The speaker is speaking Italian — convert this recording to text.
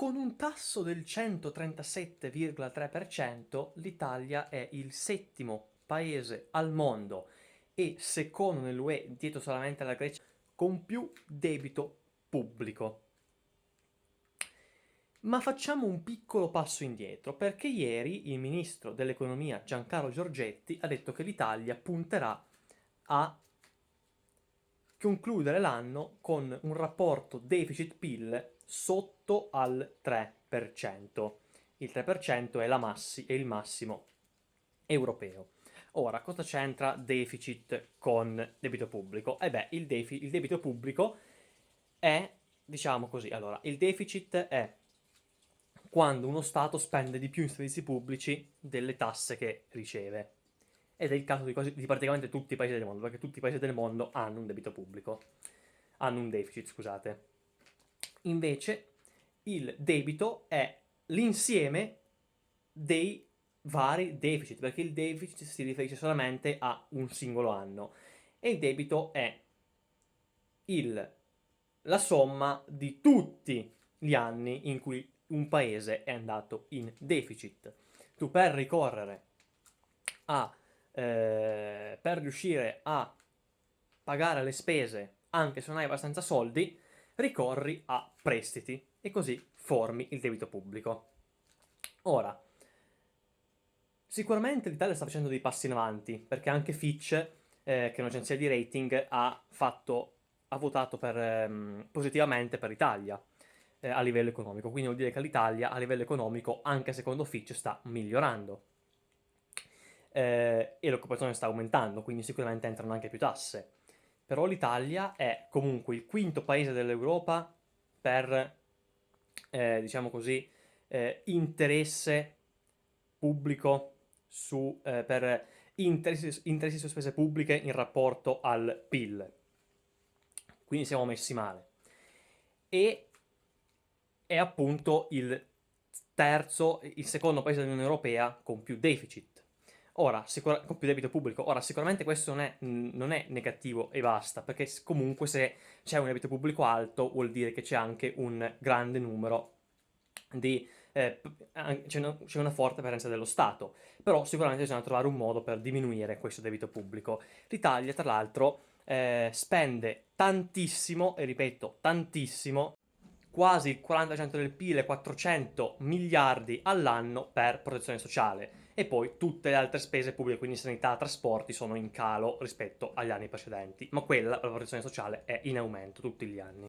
Con un tasso del 137,3%, l'Italia è il settimo paese al mondo e secondo nell'UE, dietro solamente alla Grecia, con più debito pubblico. Ma facciamo un piccolo passo indietro, perché ieri il ministro dell'economia Giancarlo Giorgetti ha detto che l'Italia punterà a concludere l'anno con un rapporto deficit-PIL sotto al 3%. Il 3% è il massimo europeo. Ora, cosa c'entra deficit con debito pubblico? Il debito pubblico è, diciamo così, allora, il deficit è quando uno Stato spende di più in servizi pubblici delle tasse che riceve. Ed è il caso di praticamente tutti i paesi del mondo, perché tutti i paesi del mondo hanno un debito pubblico, hanno un deficit, scusate. Invece il debito è l'insieme dei vari deficit, perché il deficit si riferisce solamente a un singolo anno e il debito è la somma di tutti gli anni in cui un paese è andato in deficit. Tu per ricorrere per riuscire a pagare le spese, anche se non hai abbastanza soldi, ricorri a prestiti e così formi il debito pubblico. Ora, sicuramente l'Italia sta facendo dei passi in avanti, perché anche Fitch, che è un'agenzia di rating, ha votato positivamente per l'Italia a livello economico. Quindi vuol dire che l'Italia a livello economico, anche secondo Fitch, sta migliorando. E l'occupazione sta aumentando, quindi sicuramente entrano anche più tasse. Però l'Italia è comunque il quinto paese dell'Europa per, diciamo così, interesse pubblico per interessi su spese pubbliche in rapporto al PIL. Quindi siamo messi male. E è appunto il secondo paese dell'Unione Europea con più deficit. Ora, con più debito pubblico. Ora, sicuramente questo non è negativo e basta, perché comunque se c'è un debito pubblico alto vuol dire che c'è anche un grande numero c'è una forte presenza dello Stato, però sicuramente bisogna trovare un modo per diminuire questo debito pubblico. L'Italia, tra l'altro, spende tantissimo, e ripeto, tantissimo, quasi il 40% del PIL, 400 miliardi all'anno per protezione sociale. E poi tutte le altre spese pubbliche, quindi sanità, trasporti, sono in calo rispetto agli anni precedenti. Ma quella, la protezione sociale, è in aumento tutti gli anni.